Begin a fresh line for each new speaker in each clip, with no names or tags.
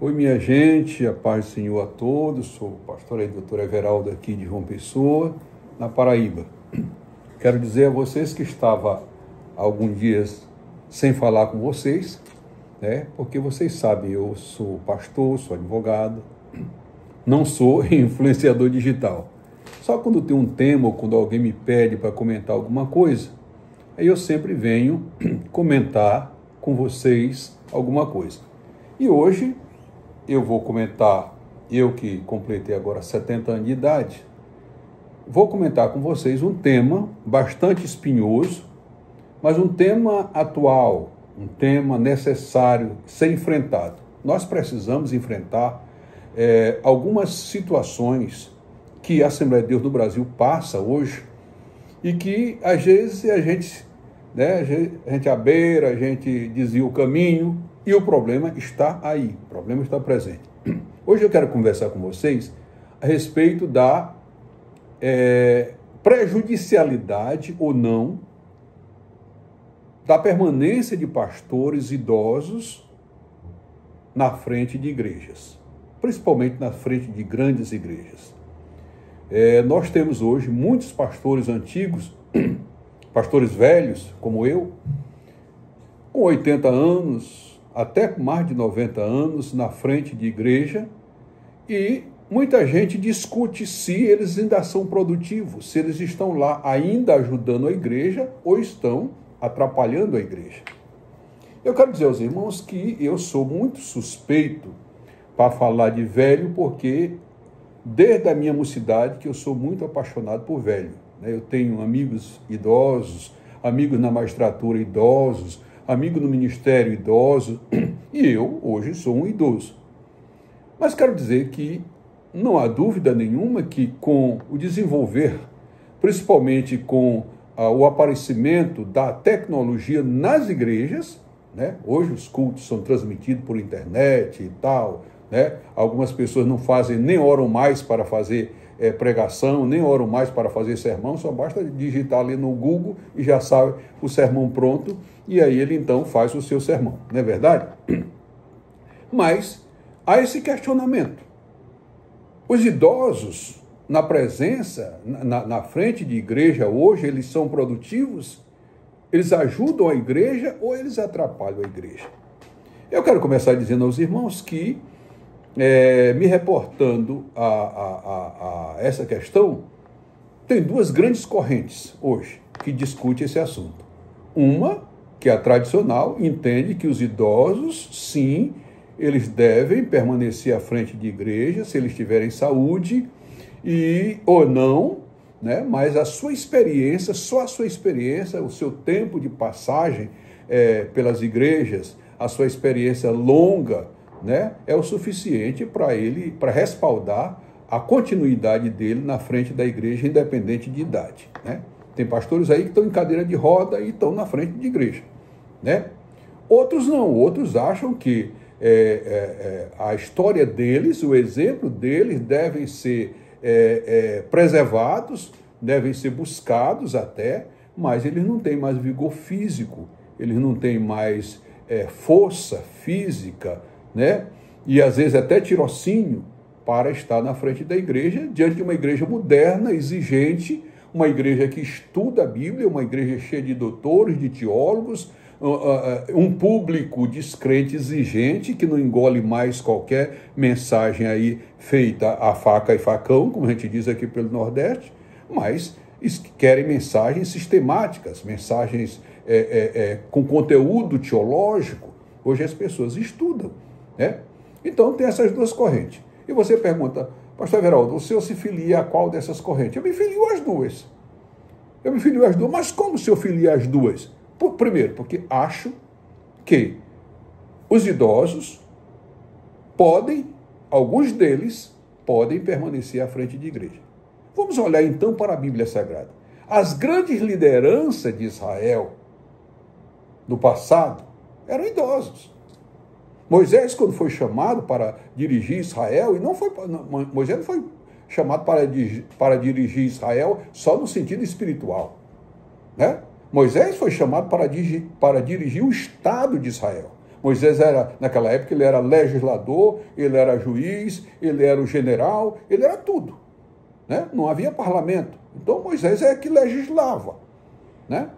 Oi, minha gente, a paz do Senhor a todos. Sou o pastor e doutor Everaldo aqui de João Pessoa, na Paraíba. Quero dizer a vocês que estava há alguns dias sem falar com vocês, né? Porque vocês sabem, eu sou pastor, sou advogado, não sou influenciador digital. Só quando tem um tema ou quando alguém me pede para comentar alguma coisa, aí eu sempre venho comentar com vocês alguma coisa. E hoje eu vou comentar, eu que completei agora 70 anos de idade, vou comentar com vocês um tema bastante espinhoso, mas um tema atual, um tema necessário ser enfrentado. Nós precisamos enfrentar algumas situações que a Assembleia de Deus do Brasil passa hoje e que às vezes a gente abeira, a gente desvia o caminho e o problema está aí, o problema está presente. Hoje eu quero conversar com vocês a respeito da prejudicialidade ou não da permanência de pastores idosos na frente de igrejas, principalmente na frente de grandes igrejas. Nós temos hoje muitos pastores antigos, pastores velhos, como eu, com 80 anos, até com mais de 90 anos, na frente de igreja, e muita gente discute se eles ainda são produtivos, se eles estão lá ainda ajudando a igreja ou estão atrapalhando a igreja. Eu quero dizer aos irmãos que eu sou muito suspeito para falar de velho, porque desde a minha mocidade que eu sou muito apaixonado por velho. Eu tenho amigos idosos, amigos na magistratura idosos, amigo no ministério idoso, e eu hoje sou um idoso. Mas quero dizer que não há dúvida nenhuma que com o desenvolver, principalmente com o aparecimento da tecnologia nas igrejas, hoje os cultos são transmitidos por internet e tal, algumas pessoas não fazem, nem oram mais para fazer pregação, nem oram mais para fazer sermão, só basta digitar ali no Google e já sai o sermão pronto, e aí ele então faz o seu sermão, não é verdade? Mas há esse questionamento. Os idosos, na presença, na frente de igreja hoje, eles são produtivos? Eles ajudam a igreja ou eles atrapalham a igreja? Eu quero começar dizendo aos irmãos que, me reportando a essa questão, tem duas grandes correntes hoje que discutem esse assunto. Uma, que é a tradicional, entende que os idosos, sim, eles devem permanecer à frente de igreja se eles tiverem saúde ou não, mas a sua experiência, só a sua experiência, o seu tempo de passagem pelas igrejas, a sua experiência longa, é o suficiente para respaldar a continuidade dele na frente da igreja, independente de idade. Tem pastores aí que estão em cadeira de roda e estão na frente de igreja. Outros não, outros acham que a história deles, o exemplo deles devem ser preservados, devem ser buscados até, mas eles não têm mais vigor físico, eles não têm mais força física, e às vezes até tirocínio para estar na frente da igreja, diante de uma igreja moderna, exigente, uma igreja que estuda a Bíblia, uma igreja cheia de doutores, de teólogos, um público descrente exigente, que não engole mais qualquer mensagem aí feita a faca e facão, como a gente diz aqui pelo Nordeste, mas querem mensagens sistemáticas, mensagens com conteúdo teológico. Hoje as pessoas estudam, Então tem essas duas correntes. E você pergunta, pastor Everaldo, o senhor se filia a qual dessas correntes? Eu me filio às duas. Mas como o senhor filia às duas? Primeiro, porque acho que os idosos alguns deles podem permanecer à frente de igreja. Vamos olhar então para a Bíblia Sagrada. As grandes lideranças de Israel no passado eram idosos. Moisés, quando foi chamado para dirigir Israel, Moisés não foi chamado para dirigir Israel só no sentido espiritual, Moisés foi chamado para dirigir o Estado de Israel. Moisés era, naquela época, ele era legislador, ele era juiz, ele era o general, ele era tudo, né? Não havia parlamento. Então Moisés é que legislava, né?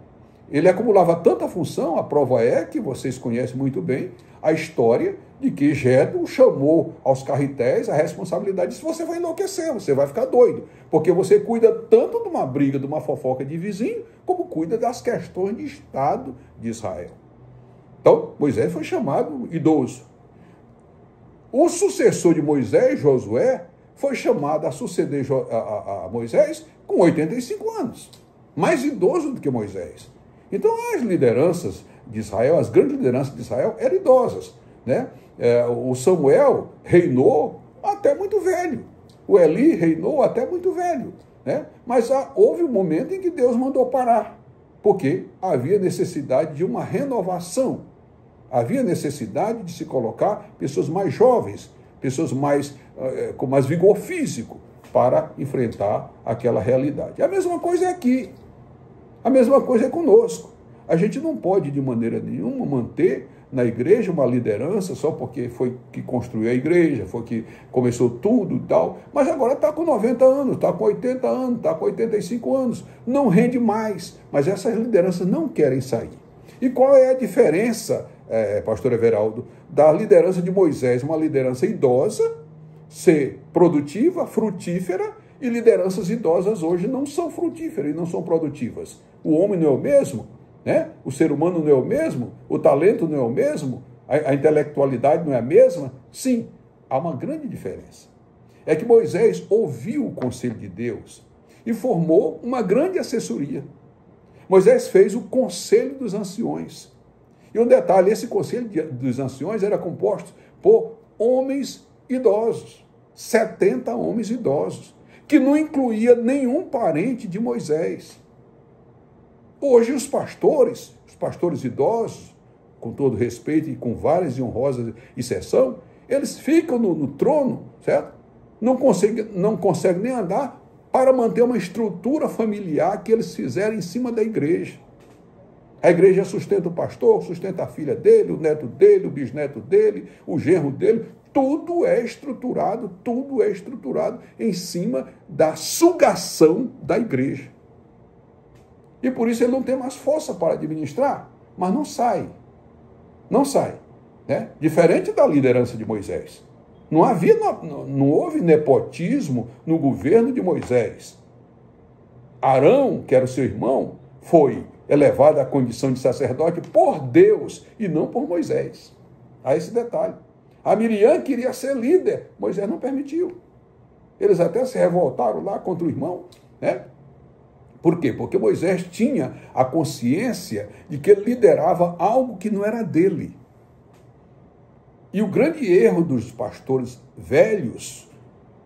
Ele acumulava tanta função, a prova é que vocês conhecem muito bem a história de que Jetro chamou aos carretéis a responsabilidade de você vai enlouquecer, você vai ficar doido, porque você cuida tanto de uma briga, de uma fofoca de vizinho, como cuida das questões de Estado de Israel. Então, Moisés foi chamado idoso. O sucessor de Moisés, Josué, foi chamado a suceder a Moisés com 85 anos, mais idoso do que Moisés. Então, as lideranças de Israel, as grandes lideranças de Israel, eram idosas, né? O Samuel reinou até muito velho. O Eli reinou até muito velho, né? Mas houve um momento em que Deus mandou parar, porque havia necessidade de uma renovação. Havia necessidade de se colocar pessoas mais jovens, pessoas com mais vigor físico, para enfrentar aquela realidade. A mesma coisa é aqui. A mesma coisa é conosco. A gente não pode, de maneira nenhuma, manter na igreja uma liderança só porque foi que construiu a igreja, foi que começou tudo e tal, mas agora está com 90 anos, está com 80 anos, está com 85 anos, não rende mais, mas essas lideranças não querem sair. E qual é a diferença, pastor Everaldo, da liderança de Moisés, uma liderança idosa, ser produtiva, frutífera, e lideranças idosas hoje não são frutíferas e não são produtivas. O homem não é o mesmo, né? O ser humano não é o mesmo, o talento não é o mesmo, a intelectualidade não é a mesma. Sim, há uma grande diferença. É que Moisés ouviu o conselho de Deus e formou uma grande assessoria. Moisés fez o conselho dos anciões. E um detalhe, esse conselho dos anciões era composto por homens idosos, 70 homens idosos, que não incluía nenhum parente de Moisés. Hoje os pastores idosos, com todo respeito e com várias e honrosas exceções, eles ficam no trono, certo? Não conseguem nem andar para manter uma estrutura familiar que eles fizeram em cima da igreja. A igreja sustenta o pastor, sustenta a filha dele, o neto dele, o bisneto dele, o genro dele. Tudo é estruturado em cima da sugação da igreja. E por isso ele não tem mais força para administrar, mas não sai, né? Diferente da liderança de Moisés. Não houve nepotismo no governo de Moisés. Arão, que era o seu irmão, foi elevado à condição de sacerdote por Deus e não por Moisés. Há esse detalhe. A Miriam queria ser líder, Moisés não permitiu. Eles até se revoltaram lá contra o irmão, né? Por quê? Porque Moisés tinha a consciência de que ele liderava algo que não era dele. E o grande erro dos pastores velhos,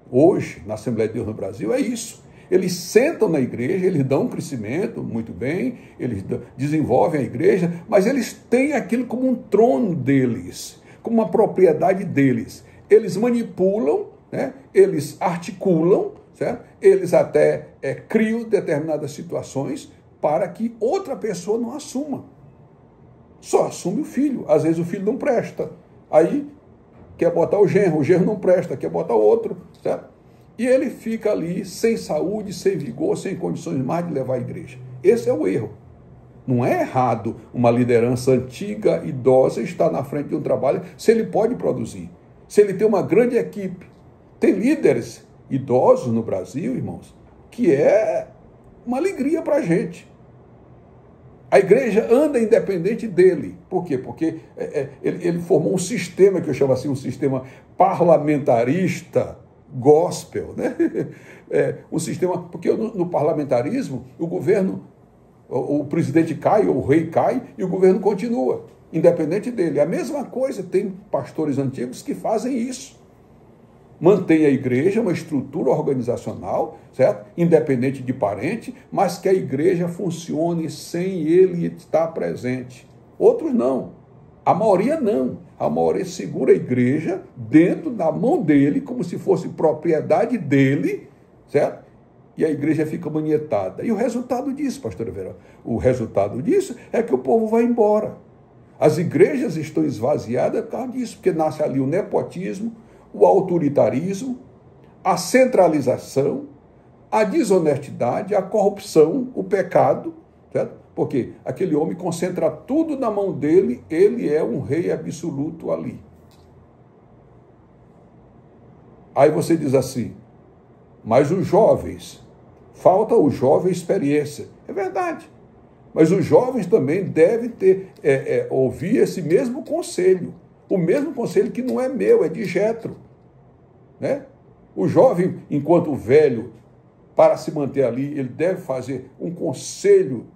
hoje, na Assembleia de Deus no Brasil, é isso. Eles sentam na igreja, eles dão um crescimento, muito bem, eles desenvolvem a igreja, mas eles têm aquilo como um trono deles, como uma propriedade deles. Eles manipulam, né? Eles articulam, certo? Eles até criam determinadas situações para que outra pessoa não assuma. Só assume o filho. Às vezes o filho não presta. Aí quer botar o genro não presta, quer botar o outro, certo? E ele fica ali sem saúde, sem vigor, sem condições mais de levar a igreja. Esse é o erro. Não é errado uma liderança antiga, idosa, estar na frente de um trabalho se ele pode produzir, se ele tem uma grande equipe. Tem líderes idosos no Brasil, irmãos, que é uma alegria para a gente. A igreja anda independente dele. Por quê? Porque ele formou um sistema, que eu chamo assim, um sistema parlamentarista, gospel, né? Um sistema, porque no parlamentarismo, o governo, o presidente cai, ou o rei cai, e o governo continua, independente dele. A mesma coisa, tem pastores antigos que fazem isso. Mantém a igreja, uma estrutura organizacional, certo? Independente de parente, mas que a igreja funcione sem ele estar presente. Outros não. A maioria não. A maioria segura a igreja dentro da mão dele, como se fosse propriedade dele, certo? E a igreja fica manietada. E o resultado disso, pastor Vera, o resultado disso é que o povo vai embora. As igrejas estão esvaziadas por causa disso, porque nasce ali o nepotismo, o autoritarismo, a centralização, a desonestidade, a corrupção, o pecado, certo? Porque aquele homem concentra tudo na mão dele, ele é um rei absoluto ali. Aí você diz assim, mas os jovens, falta o jovem experiência. É verdade. Mas os jovens também devem ouvir esse mesmo conselho. O mesmo conselho que não é meu, é de Jetro. Né? O jovem, enquanto velho, para se manter ali, ele deve fazer um conselho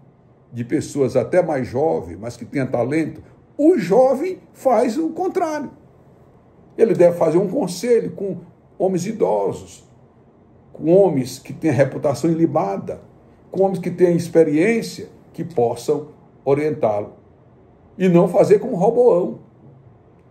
de pessoas até mais jovens, mas que tenham talento. O jovem faz o contrário. Ele deve fazer um conselho com homens idosos, com homens que têm reputação ilibada, com homens que têm experiência, que possam orientá-lo. E não fazer como Roboão.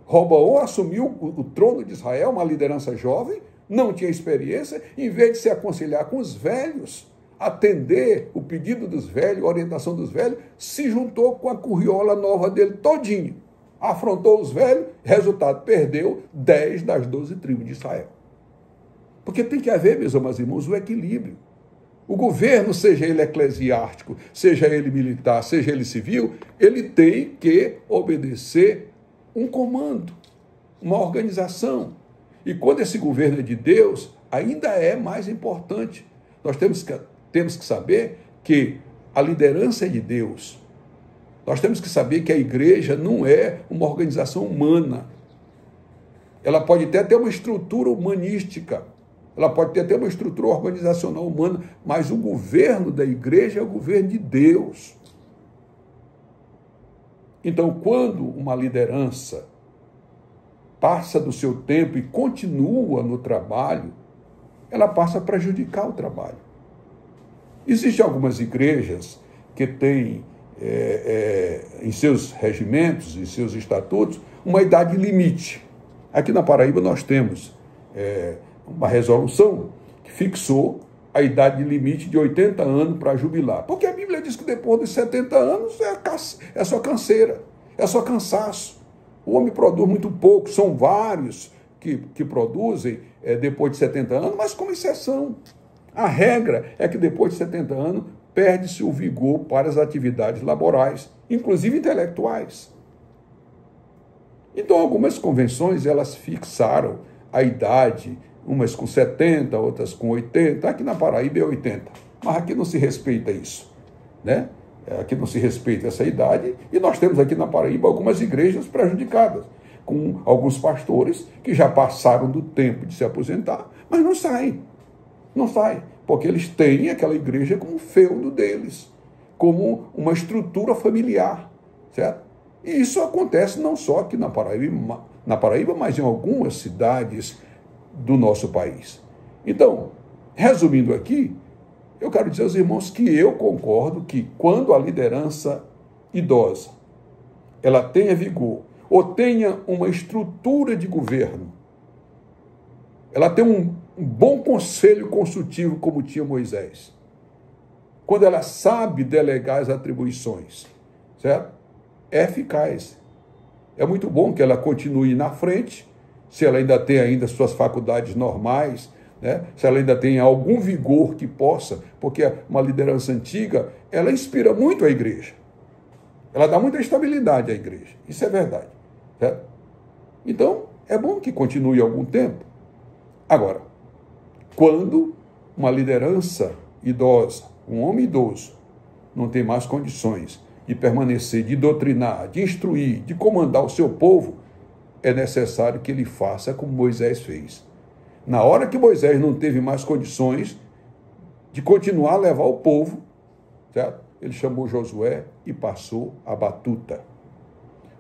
Roboão assumiu o trono de Israel, uma liderança jovem, não tinha experiência, em vez de se aconselhar com os velhos, atender o pedido dos velhos, a orientação dos velhos, se juntou com a curriola nova dele todinho. Afrontou os velhos, resultado, perdeu 10 das 12 tribos de Israel. Porque tem que haver, meus amados irmãos, o equilíbrio. O governo, seja ele eclesiástico, seja ele militar, seja ele civil, ele tem que obedecer um comando, uma organização. E quando esse governo é de Deus, ainda é mais importante. Nós temos que saber que a liderança é de Deus. Nós temos que saber que a igreja não é uma organização humana. Ela pode até ter uma estrutura humanística, ela pode ter até uma estrutura organizacional humana, mas o governo da igreja é o governo de Deus. Então, quando uma liderança passa do seu tempo e continua no trabalho, ela passa a prejudicar o trabalho. Existem algumas igrejas que têm em seus regimentos, em seus estatutos, uma idade limite. Aqui na Paraíba nós temos uma resolução que fixou a idade limite de 80 anos para jubilar. Porque a Bíblia diz que depois dos 70 anos é só canseira, é só cansaço. O homem produz muito pouco, são vários que produzem depois de 70 anos, mas com exceção. A regra é que depois de 70 anos perde-se o vigor para as atividades laborais, inclusive intelectuais. Então, algumas convenções, elas fixaram a idade, umas com 70, outras com 80, aqui na Paraíba é 80, mas aqui não se respeita isso, né? Aqui não se respeita essa idade, e nós temos aqui na Paraíba algumas igrejas prejudicadas, com alguns pastores que já passaram do tempo de se aposentar, mas não saem, porque eles têm aquela igreja como feudo deles, como uma estrutura familiar, certo? E isso acontece não só aqui na Paraíba, mas em algumas cidades do nosso país. Então, resumindo aqui, eu quero dizer aos irmãos que eu concordo que quando a liderança idosa ela tenha vigor ou tenha uma estrutura de governo, ela tem um bom conselho consultivo como tinha Moisés, quando ela sabe delegar as atribuições, certo? É eficaz. É muito bom que ela continue na frente, se ela ainda tem ainda suas faculdades normais, né? Se ela ainda tem algum vigor que possa, porque uma liderança antiga, ela inspira muito a igreja. Ela dá muita estabilidade à igreja. Isso é verdade. Certo? Então, é bom que continue algum tempo. Agora, quando uma liderança idosa, um homem idoso, não tem mais condições de permanecer, de doutrinar, de instruir, de comandar o seu povo, é necessário que ele faça como Moisés fez. Na hora que Moisés não teve mais condições de continuar a levar o povo, certo? Ele chamou Josué e passou a batuta.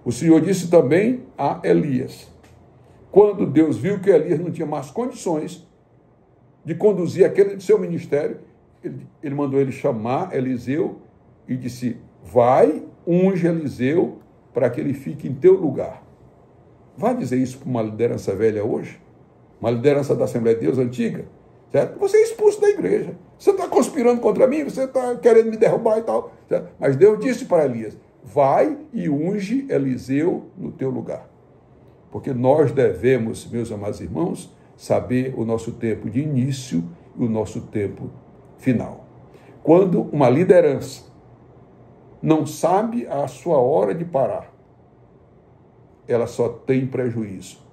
O Senhor disse também a Elias, quando Deus viu que Elias não tinha mais condições de conduzir aquele seu ministério, ele mandou ele chamar Eliseu e disse, vai, unge Eliseu para que ele fique em teu lugar. Vai dizer isso para uma liderança velha hoje? Uma liderança da Assembleia de Deus antiga? Certo? Você é expulso da igreja. Você está conspirando contra mim, você está querendo me derrubar e tal. Certo? Mas Deus disse para Elias, vai e unge Eliseu no teu lugar. Porque nós devemos, meus amados irmãos, saber o nosso tempo de início e o nosso tempo final. Quando uma liderança não sabe a sua hora de parar, ela só tem prejuízo.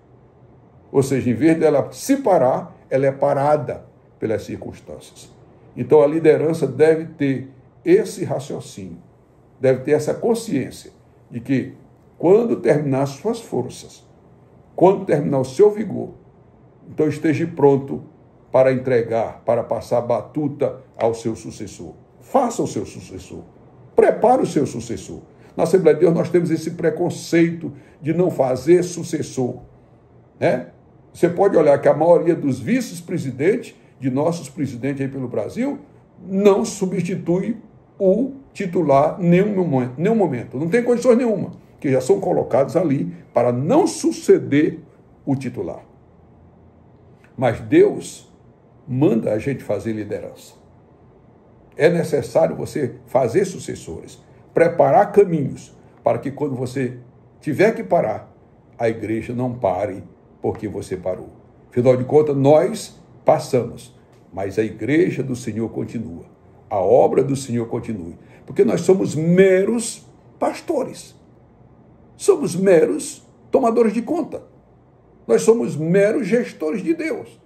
Ou seja, em vez dela se parar, ela é parada pelas circunstâncias. Então a liderança deve ter esse raciocínio, deve ter essa consciência de que quando terminar suas forças, quando terminar o seu vigor, então esteja pronto para entregar, para passar a batuta ao seu sucessor. Faça o seu sucessor. Prepare o seu sucessor. Na Assembleia de Deus nós temos esse preconceito de não fazer sucessor, né? Você pode olhar que a maioria dos vice-presidentes, de nossos presidentes aí pelo Brasil, não substitui o titular em nenhum momento. Não tem condições nenhuma, que já são colocados ali para não suceder o titular. Mas Deus manda a gente fazer liderança. É necessário você fazer sucessores, preparar caminhos para que quando você tiver que parar, a igreja não pare porque você parou. Afinal de contas, nós passamos, mas a igreja do Senhor continua. A obra do Senhor continua. Porque nós somos meros pastores. Somos meros tomadores de conta. Nós somos meros gestores de Deus.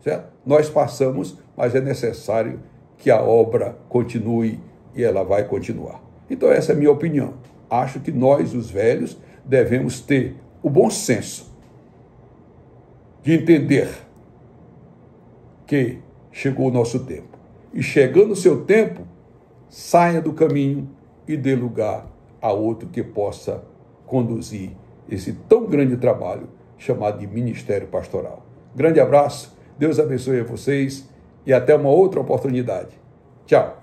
Certo? Nós passamos, mas é necessário que a obra continue e ela vai continuar. Então essa é a minha opinião. Acho que nós, os velhos, devemos ter o bom senso de entender que chegou o nosso tempo. E chegando o seu tempo, saia do caminho e dê lugar a outro que possa conduzir esse tão grande trabalho chamado de ministério pastoral. Grande abraço, Deus abençoe a vocês e até uma outra oportunidade. Tchau.